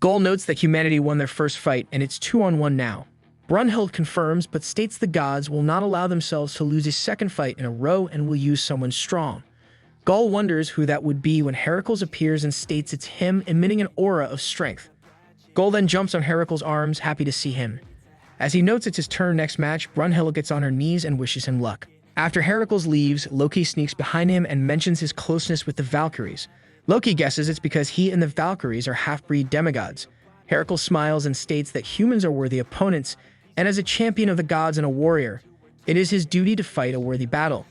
Gull notes that humanity won their first fight, and it's 2-on-1 now. Brunhild confirms, but states the gods will not allow themselves to lose a second fight in a row and will use someone strong. Gull wonders who that would be when Heracles appears and states it's him, emitting an aura of strength. Gull then jumps on Heracles' arms, happy to see him. As he notes it's his turn next match, Brunhild gets on her knees and wishes him luck. After Heracles leaves, Loki sneaks behind him and mentions his closeness with the Valkyries. Loki guesses it's because he and the Valkyries are half-breed demigods. Heracles smiles and states that humans are worthy opponents, and as a champion of the gods and a warrior, it is his duty to fight a worthy battle.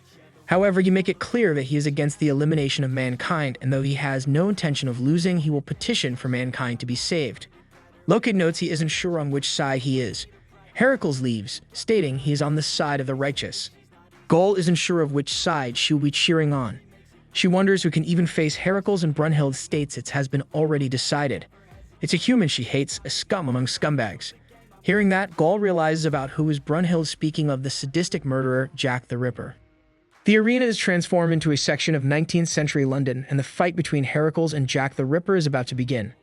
However, you make it clear that he is against the elimination of mankind, and though he has no intention of losing, he will petition for mankind to be saved. Loki notes he isn't sure on which side he is. Heracles leaves, stating he is on the side of the righteous. Gull isn't sure of which side she will be cheering on. She wonders who can even face Heracles, and Brunhild states it has been already decided. It's a human she hates, a scum among scumbags. Hearing that, Gull realizes about who is Brunhild, speaking of the sadistic murderer, Jack the Ripper. The arena is transformed into a section of 19th century London, and the fight between Heracles and Jack the Ripper is about to begin.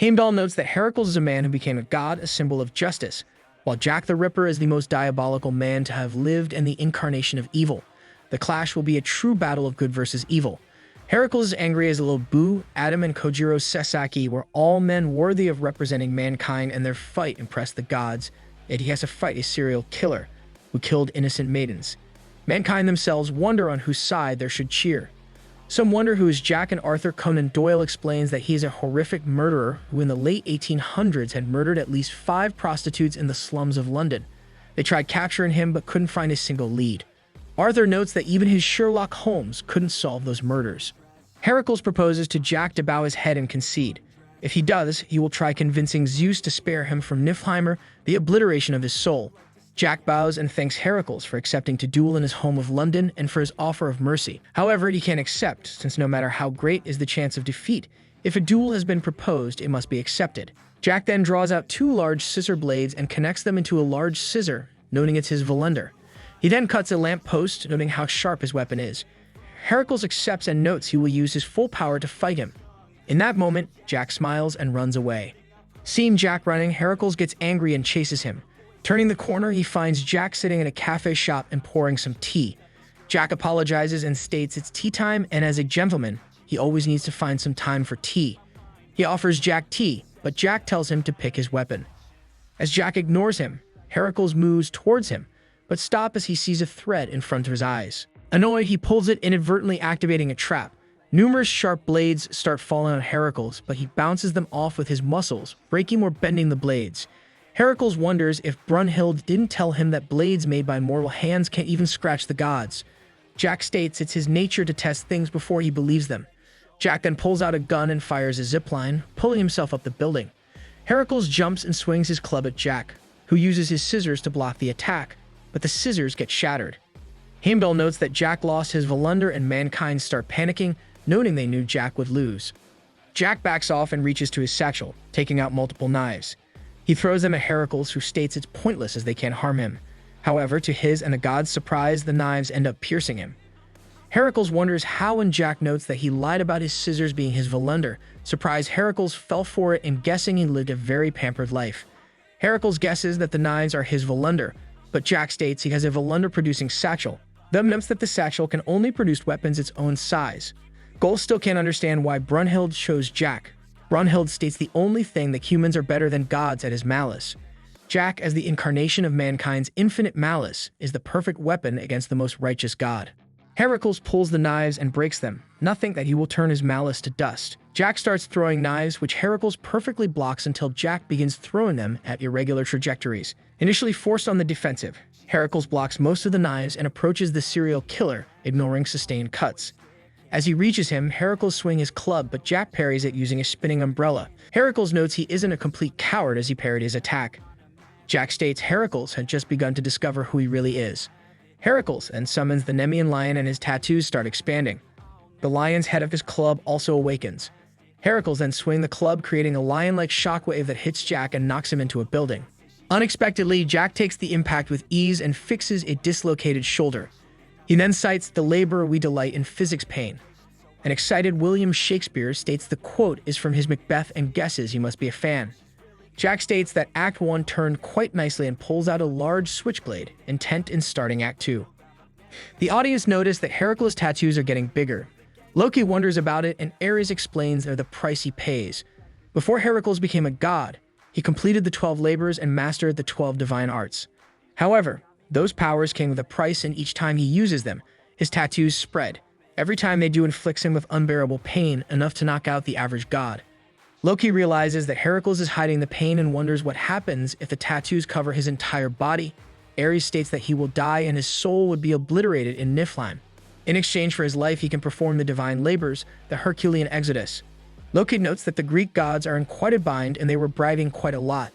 Heimdall notes that Heracles is a man who became a god, a symbol of justice, while Jack the Ripper is the most diabolical man to have lived and the incarnation of evil. The clash will be a true battle of good versus evil. Heracles is angry as a little Boo, Adam, and Kojiro Sasaki were all men worthy of representing mankind, and their fight impressed the gods, yet he has to fight a serial killer who killed innocent maidens. Mankind themselves wonder on whose side they should cheer. Some wonder who is Jack, and Arthur Conan Doyle explains that he is a horrific murderer who in the late 1800s had murdered at least 5 prostitutes in the slums of London. They tried capturing him but couldn't find a single lead. Arthur notes that even his Sherlock Holmes couldn't solve those murders. Heracles proposes to Jack to bow his head and concede. If he does, he will try convincing Zeus to spare him from Niflheimer, the obliteration of his soul. Jack bows and thanks Heracles for accepting to duel in his home of London and for his offer of mercy. However, he can't accept, since no matter how great is the chance of defeat, if a duel has been proposed, it must be accepted. Jack then draws out 2 large scissor blades and connects them into a large scissor, noting it's his Volunder. He then cuts a lamp post, noting how sharp his weapon is. Heracles accepts and notes he will use his full power to fight him. In that moment, Jack smiles and runs away. Seeing Jack running, Heracles gets angry and chases him. Turning the corner, he finds Jack sitting in a cafe shop and pouring some tea. Jack apologizes and states it's tea time, and as a gentleman, he always needs to find some time for tea. He offers Jack tea, but Jack tells him to pick his weapon. As Jack ignores him, Heracles moves towards him, but stops as he sees a thread in front of his eyes. Annoyed, he pulls it, inadvertently activating a trap. Numerous sharp blades start falling on Heracles, but he bounces them off with his muscles, breaking or bending the blades. Heracles wonders if Brunhild didn't tell him that blades made by mortal hands can't even scratch the gods. Jack states it's his nature to test things before he believes them. Jack then pulls out a gun and fires a zipline, pulling himself up the building. Heracles jumps and swings his club at Jack, who uses his scissors to block the attack, but the scissors get shattered. Heimdall notes that Jack lost his Volunder, and mankind start panicking, noting they knew Jack would lose. Jack backs off and reaches to his satchel, taking out multiple knives. He throws them at Heracles, who states it's pointless as they can't harm him. However, to his and the gods' surprise, the knives end up piercing him. Heracles wonders how, and Jack notes that he lied about his scissors being his Volunder. Surprised, Heracles fell for it and guessing he lived a very pampered life. Heracles guesses that the knives are his Volunder, but Jack states he has a Volunder-producing satchel. Them notes that the satchel can only produce weapons its own size. Gull still can't understand why Brunhild chose Jack. Brunhild states the only thing that humans are better than gods at is malice. Jack, as the incarnation of mankind's infinite malice, is the perfect weapon against the most righteous god. Heracles pulls the knives and breaks them, nothing that he will turn his malice to dust. Jack starts throwing knives, which Heracles perfectly blocks until Jack begins throwing them at irregular trajectories. Initially forced on the defensive, Heracles blocks most of the knives and approaches the serial killer, ignoring sustained cuts. As he reaches him, Heracles swings his club, but Jack parries it using a spinning umbrella. Heracles notes he isn't a complete coward as he parried his attack. Jack states Heracles had just begun to discover who he really is. Heracles then summons the Nemean lion, and his tattoos start expanding. The lion's head of his club also awakens. Heracles then swings the club, creating a lion-like shockwave that hits Jack and knocks him into a building. Unexpectedly, Jack takes the impact with ease and fixes a dislocated shoulder. He then cites the labor we delight in physics pain. An excited William Shakespeare states the quote is from his Macbeth and guesses he must be a fan. Jack states that Act 1 turned quite nicely and pulls out a large switchblade, intent in starting Act 2. The audience notice that Heracles' tattoos are getting bigger. Loki wonders about it, and Ares explains they're the price he pays. Before Heracles became a god, he completed the 12 labors and mastered the 12 divine arts. However, those powers came with a price, and each time he uses them, his tattoos spread. Every time they do inflicts him with unbearable pain, enough to knock out the average god. Loki realizes that Heracles is hiding the pain and wonders what happens if the tattoos cover his entire body. Ares states that he will die and his soul would be obliterated in Niflheim. In exchange for his life, he can perform the divine labors, the Herculean Exodus. Loki notes that the Greek gods are in quite a bind and they were bribing quite a lot.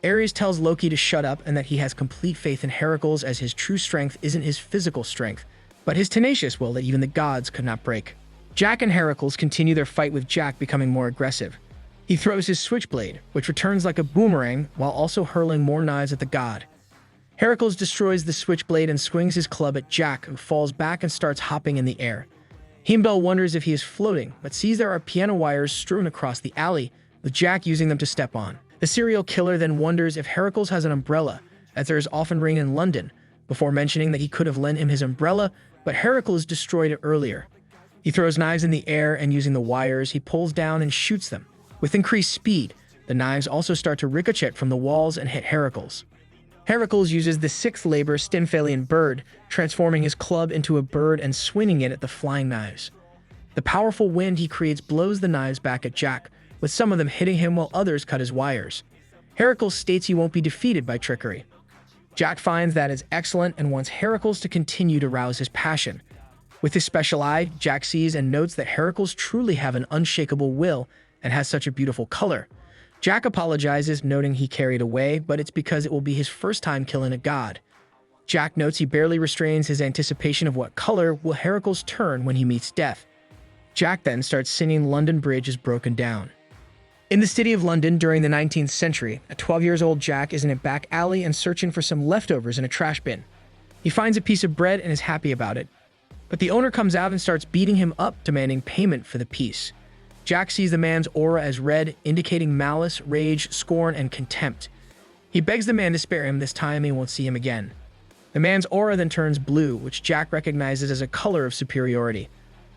Ares tells Loki to shut up and that he has complete faith in Heracles, as his true strength isn't his physical strength, but his tenacious will that even the gods could not break. Jack and Heracles continue their fight, with Jack becoming more aggressive. He throws his switchblade, which returns like a boomerang, while also hurling more knives at the god. Heracles destroys the switchblade and swings his club at Jack, who falls back and starts hopping in the air. Heimdall wonders if he is floating, but sees there are piano wires strewn across the alley, with Jack using them to step on. The serial killer then wonders if Heracles has an umbrella, as there is often rain in London, before mentioning that he could have lent him his umbrella, but Heracles destroyed it earlier. He throws knives in the air, and using the wires, he pulls down and shoots them. With increased speed, the knives also start to ricochet from the walls and hit Heracles. Heracles uses the 6th labor Stymphalian bird, transforming his club into a bird and swinging it at the flying knives. The powerful wind he creates blows the knives back at Jack, with some of them hitting him while others cut his wires. Heracles states he won't be defeated by trickery. Jack finds that is excellent and wants Heracles to continue to rouse his passion. With his special eye, Jack sees and notes that Heracles truly have an unshakable will and has such a beautiful color. Jack apologizes, noting he carried away, but it's because it will be his first time killing a god. Jack notes he barely restrains his anticipation of what color will Heracles turn when he meets death. Jack then starts singing London Bridge is Broken Down. In the city of London during the 19th century, a 12-year-old Jack is in a back alley and searching for some leftovers in a trash bin. He finds a piece of bread and is happy about it, but the owner comes out and starts beating him up, demanding payment for the piece. Jack sees the man's aura as red, indicating malice, rage, scorn, and contempt. He begs the man to spare him this time and he won't see him again. The man's aura then turns blue, which Jack recognizes as a color of superiority.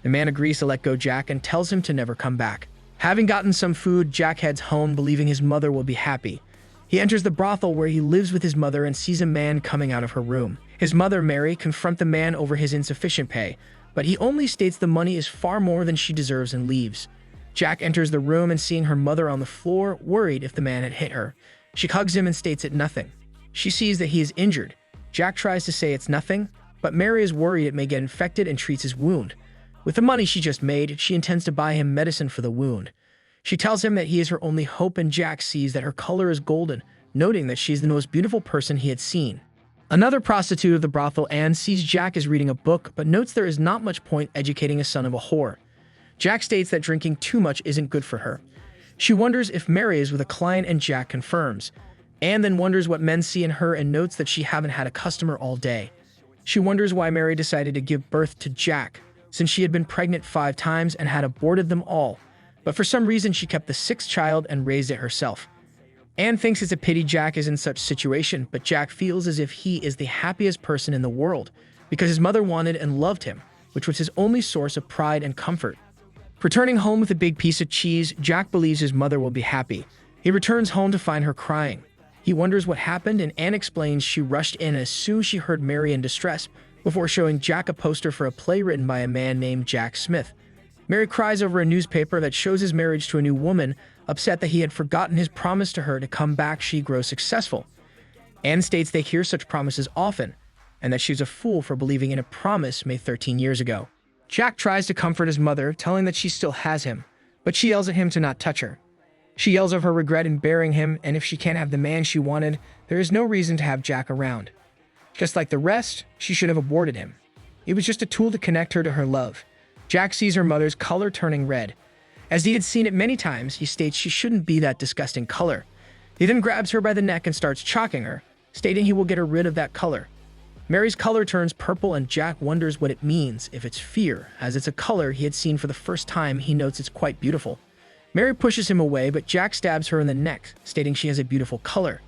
The man agrees to let go Jack and tells him to never come back. Having gotten some food, Jack heads home, believing his mother will be happy. He enters the brothel where he lives with his mother and sees a man coming out of her room. His mother, Mary, confronts the man over his insufficient pay, but he only states the money is far more than she deserves and leaves. Jack enters the room and seeing her mother on the floor, worried if the man had hit her. She hugs him and states it nothing. She sees that he is injured. Jack tries to say it's nothing, but Mary is worried it may get infected and treats his wound. With the money she just made, she intends to buy him medicine for the wound. She tells him that he is her only hope, and Jack sees that her color is golden, noting that she is the most beautiful person he had seen. Another prostitute of the brothel, Anne, sees Jack is reading a book, but notes there is not much point educating a son of a whore. Jack states that drinking too much isn't good for her. She wonders if Mary is with a client, and Jack confirms. Anne then wonders what men see in her and notes that she haven't had a customer all day. She wonders why Mary decided to give birth to Jack, since she had been pregnant 5 times and had aborted them all, but for some reason she kept the 6th child and raised it herself. Anne thinks it's a pity Jack is in such situation, but Jack feels as if he is the happiest person in the world because his mother wanted and loved him, which was his only source of pride and comfort. Returning home with a big piece of cheese, Jack believes his mother will be happy. He returns home to find her crying. He wonders what happened, and Anne explains she rushed in as soon as she heard Mary in distress, before showing Jack a poster for a play written by a man named Jack Smith. Mary cries over a newspaper that shows his marriage to a new woman, upset that he had forgotten his promise to her to come back she grows successful. Anne states they hear such promises often, and that she's a fool for believing in a promise made 13 years ago. Jack tries to comfort his mother, telling that she still has him, but she yells at him to not touch her. She yells of her regret in bearing him, and if she can't have the man she wanted, there is no reason to have Jack around. Just like the rest, she should have aborted him. It was just a tool to connect her to her love. Jack sees her mother's color turning red. As he had seen it many times, he states she shouldn't be that disgusting color. He then grabs her by the neck and starts chalking her, stating he will get her rid of that color. Mary's color turns purple and Jack wonders what it means, if it's fear. As it's a color he had seen for the first time, he notes it's quite beautiful. Mary pushes him away, but Jack stabs her in the neck, stating she has a beautiful color.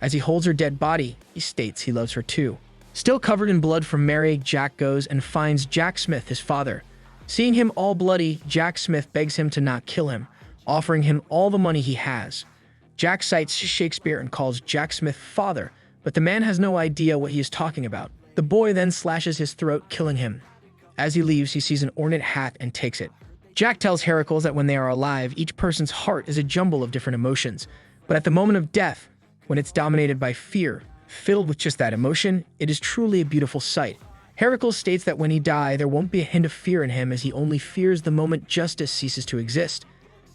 As he holds her dead body, he states he loves her too. Still covered in blood from Mary, Jack goes and finds Jack Smith, his father. Seeing him all bloody, Jack Smith begs him to not kill him, offering him all the money he has. Jack cites Shakespeare and calls Jack Smith father, but the man has no idea what he is talking about. The boy then slashes his throat, killing him. As he leaves, he sees an ornate hat and takes it. Jack tells Heracles that when they are alive, each person's heart is a jumble of different emotions, but at the moment of death, when it's dominated by fear, filled with just that emotion, it is truly a beautiful sight. Heracles states that when he dies, there won't be a hint of fear in him, as he only fears the moment justice ceases to exist.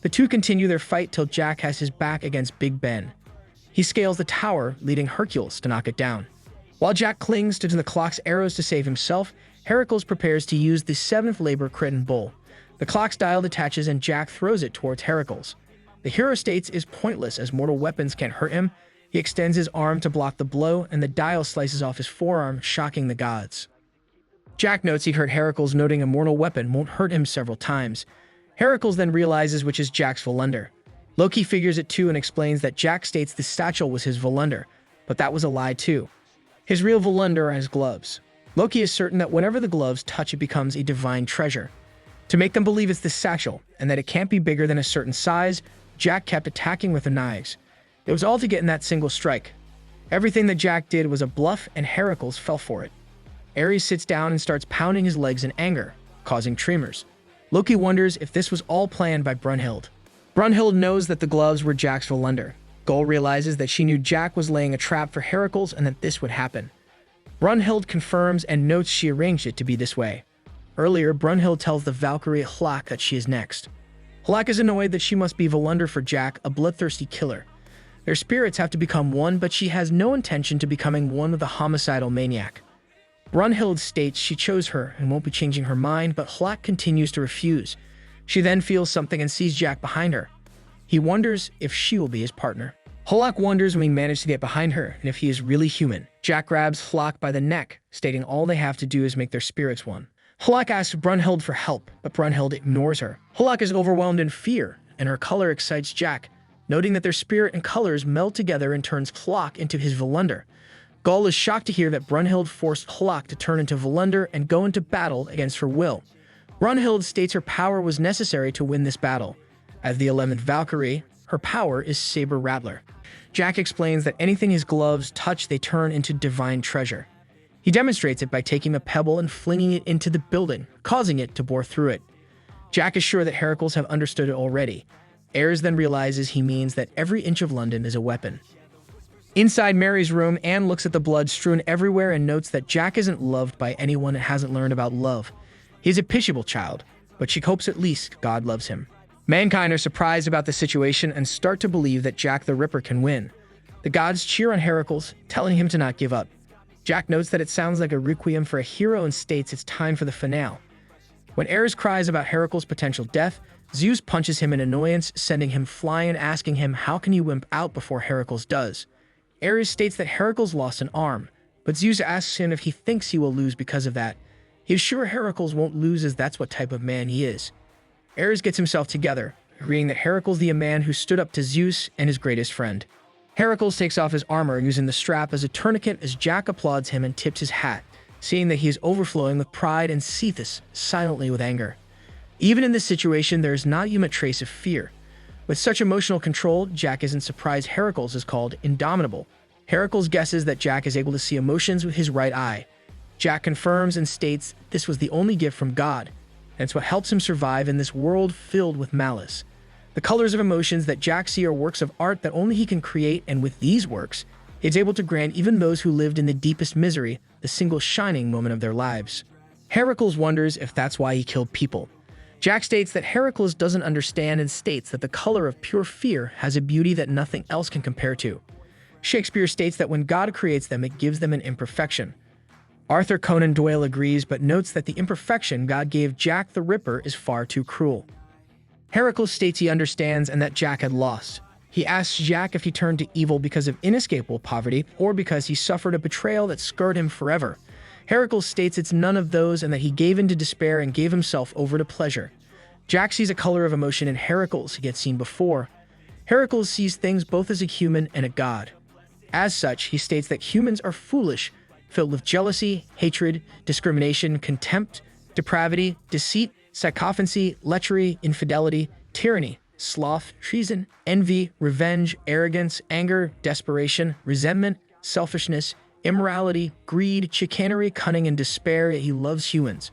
The two continue their fight till Jack has his back against Big Ben. He scales the tower, leading Hercules to knock it down. While Jack clings to the clock's arrows to save himself, Heracles prepares to use the 7th labor Cretan bull. The clock's dial detaches and Jack throws it towards Heracles. The hero states is pointless as mortal weapons can't hurt him. He extends his arm to block the blow, and the dial slices off his forearm, shocking the gods. Jack notes he hurt Heracles, noting a mortal weapon won't hurt him several times. Heracles then realizes which is Jack's Volunder. Loki figures it too and explains that Jack states the satchel was his Volunder, but that was a lie too. His real Volunder are his gloves. Loki is certain that whenever the gloves touch, it becomes a divine treasure. To make them believe it's the satchel, and that it can't be bigger than a certain size, Jack kept attacking with the knives. It was all to get in that single strike. Everything that Jack did was a bluff, and Heracles fell for it. Ares sits down and starts pounding his legs in anger, causing tremors. Loki wonders if this was all planned by Brunhild. Brunhild knows that the gloves were Jack's Volunder. Gull realizes that she knew Jack was laying a trap for Heracles and that this would happen. Brunhild confirms and notes she arranged it to be this way. Earlier, Brunhild tells the Valkyrie Hlak that she is next. Hlak is annoyed that she must be Volunder for Jack, a bloodthirsty killer. Their spirits have to become one, but she has no intention to becoming one with the homicidal maniac. Brunhild states she chose her and won't be changing her mind, but Hlak continues to refuse. She then feels something and sees Jack behind her. He wonders if she will be his partner. Hlak wonders when he managed to get behind her and if he is really human. Jack grabs Hlak by the neck, stating all they have to do is make their spirits one. Hlak asks Brunhild for help, but Brunhild ignores her. Hlak is overwhelmed in fear, and her color excites Jack, noting that their spirit and colors meld together and turns Hlak into his Volunder. Gull is shocked to hear that Brunhild forced Hlak to turn into Volunder and go into battle against her will. Brunhild states her power was necessary to win this battle. As the 11th Valkyrie, her power is Saber Rattler. Jack explains that anything his gloves touch, they turn into divine treasure. He demonstrates it by taking a pebble and flinging it into the building, causing it to bore through it. Jack is sure that Heracles have understood it already. Ares then realizes he means that every inch of London is a weapon. Inside Mary's room, Anne looks at the blood strewn everywhere and notes that Jack isn't loved by anyone and hasn't learned about love. He's a pitiable child, but she hopes at least God loves him. Mankind are surprised about the situation and start to believe that Jack the Ripper can win. The gods cheer on Heracles, telling him to not give up. Jack notes that it sounds like a requiem for a hero and states it's time for the finale. When Ares cries about Heracles' potential death, Zeus punches him in annoyance, sending him flying and asking him how can you wimp out before Heracles does. Ares states that Heracles lost an arm, but Zeus asks him if he thinks he will lose because of that. He is sure Heracles won't lose as that's what type of man he is. Ares gets himself together, agreeing that Heracles is the man who stood up to Zeus and his greatest friend. Heracles takes off his armor, using the strap as a tourniquet as Jack applauds him and tips his hat, seeing that he is overflowing with pride and seethes silently with anger. Even in this situation, there is not even a trace of fear. With such emotional control, Jack isn't surprised Heracles is called indomitable. Heracles guesses that Jack is able to see emotions with his right eye. Jack confirms and states this was the only gift from God, and it's what helps him survive in this world filled with malice. The colors of emotions that Jack sees are works of art that only he can create, and with these works, he is able to grant even those who lived in the deepest misery the single shining moment of their lives. Heracles wonders if that's why he killed people. Jack states that Heracles doesn't understand and states that the color of pure fear has a beauty that nothing else can compare to. Shakespeare states that when God creates them, it gives them an imperfection. Arthur Conan Doyle agrees, but notes that the imperfection God gave Jack the Ripper is far too cruel. Heracles states he understands and that Jack had lost. He asks Jack if he turned to evil because of inescapable poverty or because he suffered a betrayal that scarred him forever. Heracles states it's none of those and that he gave in to despair and gave himself over to pleasure. Jack sees a color of emotion in Heracles he had seen before. Heracles sees things both as a human and a god. As such, he states that humans are foolish, filled with jealousy, hatred, discrimination, contempt, depravity, deceit, sycophancy, lechery, infidelity, tyranny, sloth, treason, envy, revenge, arrogance, anger, desperation, resentment, selfishness, immorality, greed, chicanery, cunning, and despair, yet he loves humans.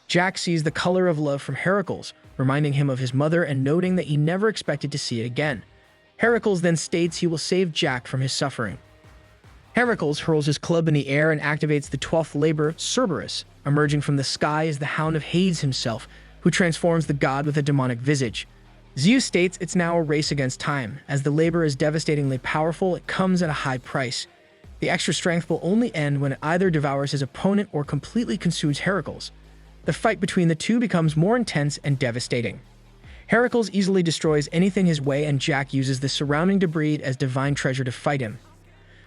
Jack sees the color of love from Heracles, reminding him of his mother and noting that he never expected to see it again. Heracles then states he will save Jack from his suffering. Heracles hurls his club in the air and activates the 12th labor, Cerberus. Emerging from the sky is the Hound of Hades himself, who transforms the god with a demonic visage. Zeus states it's now a race against time. As the labor is devastatingly powerful, it comes at a high price. The extra strength will only end when it either devours his opponent or completely consumes Heracles. The fight between the two becomes more intense and devastating. Heracles easily destroys anything his way, and Jack uses the surrounding debris as divine treasure to fight him.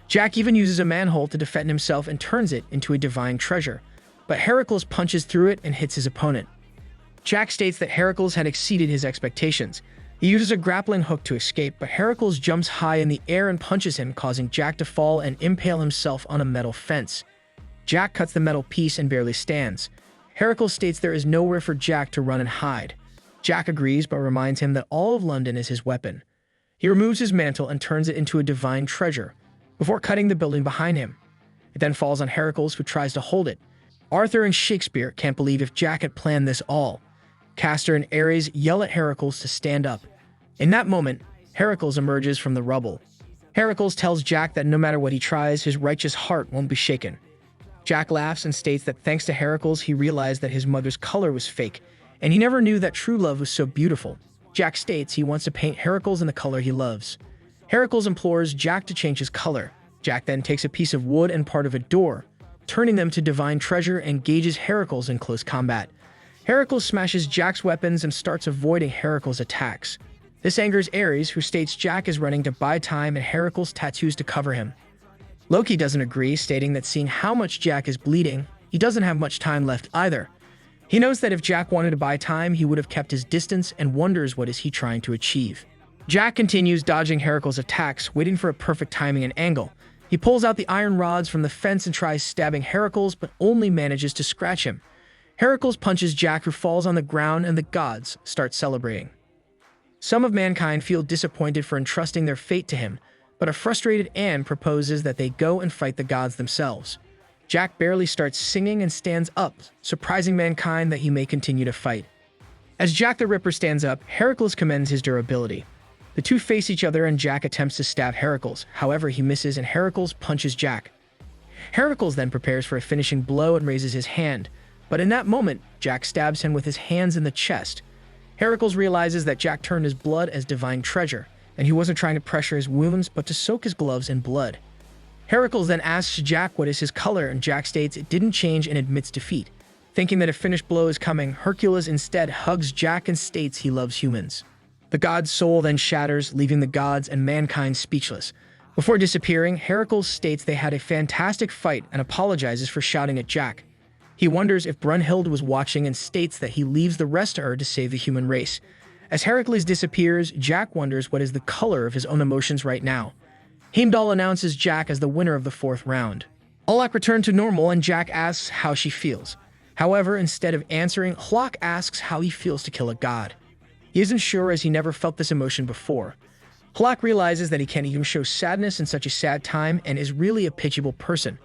Jack even uses a manhole to defend himself and turns it into a divine treasure, but Heracles punches through it and hits his opponent. Jack states that Heracles had exceeded his expectations. He uses a grappling hook to escape, but Heracles jumps high in the air and punches him, causing Jack to fall and impale himself on a metal fence. Jack cuts the metal piece and barely stands. Heracles states there is nowhere for Jack to run and hide. Jack agrees, but reminds him that all of London is his weapon. He removes his mantle and turns it into a divine treasure, before cutting the building behind him. It then falls on Heracles, who tries to hold it. Arthur and Shakespeare can't believe if Jack had planned this all. Castor and Ares yell at Heracles to stand up. In that moment, Heracles emerges from the rubble. Heracles tells Jack that no matter what he tries, his righteous heart won't be shaken. Jack laughs and states that thanks to Heracles, he realized that his mother's color was fake, and he never knew that true love was so beautiful. Jack states he wants to paint Heracles in the color he loves. Heracles implores Jack to change his color. Jack then takes a piece of wood and part of a door, turning them to divine treasure, and engages Heracles in close combat. Heracles smashes Jack's weapons and starts avoiding Heracles' attacks. This angers Ares, who states Jack is running to buy time and Heracles tattoos to cover him. Loki doesn't agree, stating that seeing how much Jack is bleeding, he doesn't have much time left either. He knows that if Jack wanted to buy time, he would have kept his distance, and wonders what is he trying to achieve. Jack continues dodging Heracles' attacks, waiting for a perfect timing and angle. He pulls out the iron rods from the fence and tries stabbing Heracles, but only manages to scratch him. Heracles punches Jack, who falls on the ground, and the gods start celebrating. Some of mankind feel disappointed for entrusting their fate to him, but a frustrated Anne proposes that they go and fight the gods themselves. Jack barely starts singing and stands up, surprising mankind that he may continue to fight. As Jack the Ripper stands up, Heracles commends his durability. The two face each other and Jack attempts to stab Heracles. However, he misses and Heracles punches Jack. Heracles then prepares for a finishing blow and raises his hand, but in that moment, Jack stabs him with his hands in the chest. Heracles realizes that Jack turned his blood as divine treasure, and he wasn't trying to pressure his wounds, but to soak his gloves in blood. Heracles then asks Jack what is his color, and Jack states it didn't change and admits defeat. Thinking that a finished blow is coming, Hercules instead hugs Jack and states he loves humans. The god's soul then shatters, leaving the gods and mankind speechless. Before disappearing, Heracles states they had a fantastic fight and apologizes for shouting at Jack. He wonders if Brunhild was watching and states that he leaves the rest to her to save the human race. As Heracles disappears, Jack wonders what is the color of his own emotions right now. Heimdall announces Jack as the winner of the 4th round. Olak returned to normal and Jack asks how she feels. However, instead of answering, Olak asks how he feels to kill a god. He isn't sure, as he never felt this emotion before. Olak realizes that he can't even show sadness in such a sad time and is really a pitiable person.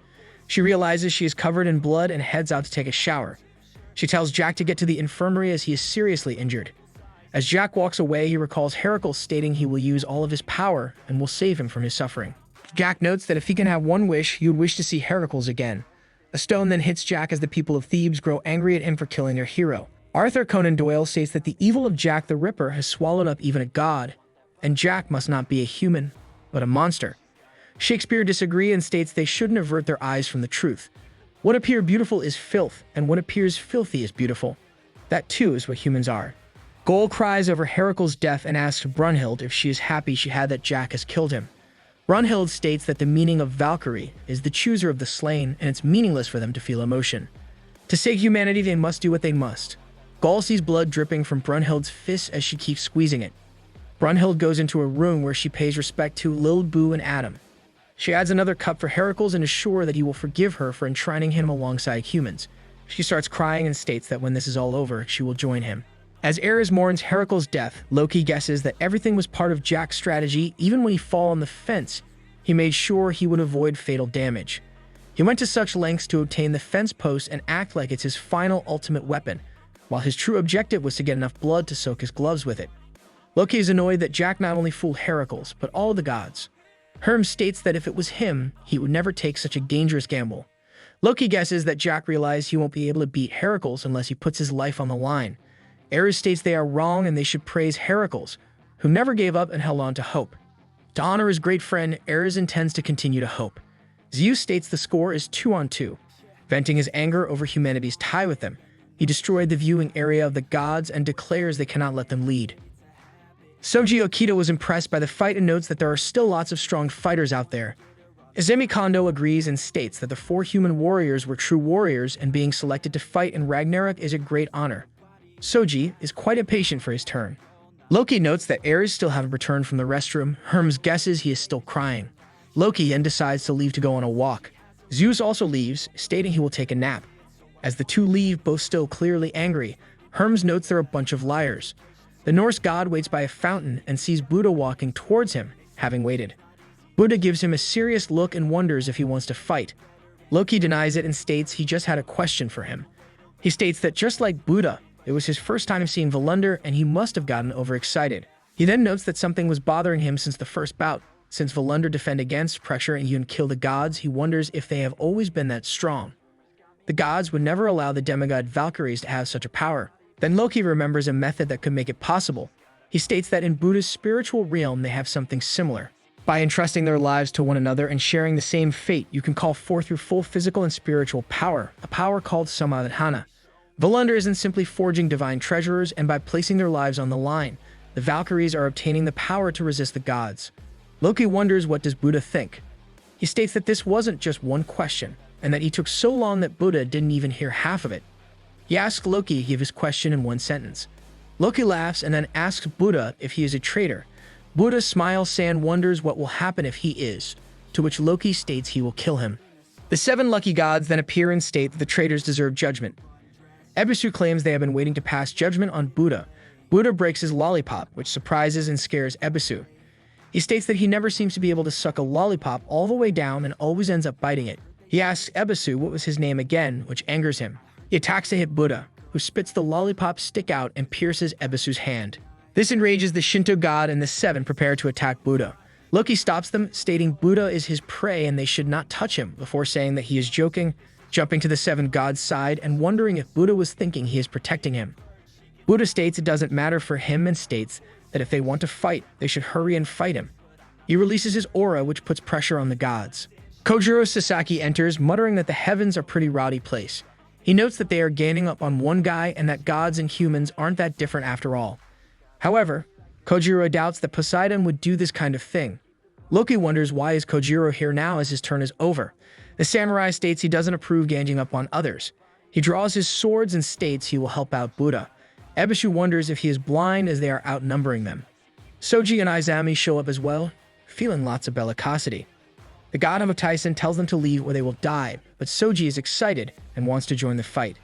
She realizes she is covered in blood and heads out to take a shower. She tells Jack to get to the infirmary as he is seriously injured. As Jack walks away, he recalls Heracles stating he will use all of his power and will save him from his suffering. Jack notes that if he can have one wish, he would wish to see Heracles again. A stone then hits Jack as the people of Thebes grow angry at him for killing their hero. Arthur Conan Doyle states that the evil of Jack the Ripper has swallowed up even a god, and Jack must not be a human, but a monster. Shakespeare disagrees and states they shouldn't avert their eyes from the truth. What appears beautiful is filth, and what appears filthy is beautiful. That too is what humans are. Goal cries over Heracles' death and asks Brunhild if she is happy she had that Jack has killed him. Brunhild states that the meaning of Valkyrie is the chooser of the slain, and it's meaningless for them to feel emotion. To save humanity, they must do what they must. Gaul sees blood dripping from Brunhild's fist as she keeps squeezing it. Brunhild goes into a room where she pays respect to Lil Boo and Adam. She adds another cup for Heracles and is sure that he will forgive her for enshrining him alongside humans. She starts crying and states that when this is all over, she will join him. As Ares mourns Heracles' death, Loki guesses that everything was part of Jack's strategy. Even when he fell on the fence, he made sure he would avoid fatal damage. He went to such lengths to obtain the fence post and act like it's his final ultimate weapon, while his true objective was to get enough blood to soak his gloves with it. Loki is annoyed that Jack not only fooled Heracles, but all of the gods. Hermes states that if it was him, he would never take such a dangerous gamble. Loki guesses that Jack realized he won't be able to beat Heracles unless he puts his life on the line. Ares states they are wrong and they should praise Heracles, who never gave up and held on to hope. To honor his great friend, Ares intends to continue to hope. Zeus states the score is 2-2. Venting his anger over humanity's tie with them, he destroyed the viewing area of the gods and declares they cannot let them lead. Soji Okita was impressed by the fight and notes that there are still lots of strong fighters out there. Izumi Kondo agrees and states that the 4 human warriors were true warriors and being selected to fight in Ragnarok is a great honor. Soji is quite impatient for his turn. Loki notes that Ares still haven't returned from the restroom. Hermes guesses he is still crying. Loki then decides to leave to go on a walk. Zeus also leaves, stating he will take a nap. As the two leave, both still clearly angry, Hermes notes they're a bunch of liars. The Norse god waits by a fountain and sees Buddha walking towards him, having waited. Buddha gives him a serious look and wonders if he wants to fight. Loki denies it and states he just had a question for him. He states that just like Buddha, it was his first time seeing Volunder and he must have gotten overexcited. He then notes that something was bothering him since the first bout. Since Volunder defend against pressure and even kill the gods, he wonders if they have always been that strong. The gods would never allow the demigod Valkyries to have such a power. Then Loki remembers a method that could make it possible. He states that in Buddha's spiritual realm they have something similar. By entrusting their lives to one another and sharing the same fate, you can call forth your full physical and spiritual power, a power called Samadhana. Volunder isn't simply forging divine treasures, and by placing their lives on the line, the Valkyries are obtaining the power to resist the gods. Loki wonders what does Buddha think. He states that this wasn't just one question, and that he took so long that Buddha didn't even hear half of it. He asks Loki to give his question in one sentence. Loki laughs and then asks Buddha if he is a traitor. Buddha smiles and wonders what will happen if he is, to which Loki states he will kill him. The 7 lucky gods then appear and state that the traitors deserve judgment. Ebisu claims they have been waiting to pass judgment on Buddha. Buddha breaks his lollipop, which surprises and scares Ebisu. He states that he never seems to be able to suck a lollipop all the way down and always ends up biting it. He asks Ebisu what was his name again, which angers him. He attacks to hit Buddha, who spits the lollipop stick out and pierces Ebisu's hand. This enrages the Shinto god and the 7 prepare to attack Buddha. Loki stops them, stating Buddha is his prey and they should not touch him, before saying that he is joking, jumping to the 7 gods' side and wondering if Buddha was thinking he is protecting him. Buddha states it doesn't matter for him and states that if they want to fight, they should hurry and fight him. He releases his aura, which puts pressure on the gods. Kojiro Sasaki enters, muttering that the heavens are a pretty rowdy place. He notes that they are gaining up on one guy and that gods and humans aren't that different after all. However, Kojiro doubts that Poseidon would do this kind of thing. Loki wonders why is Kojiro here now as his turn is over. The samurai states he doesn't approve ganging up on others. He draws his swords and states he will help out Buddha. Ebisu wonders if he is blind as they are outnumbering them. Soji and Izumi show up as well, feeling lots of bellicosity. The god of Tyson tells them to leave or they will die, but Soji is excited and wants to join the fight.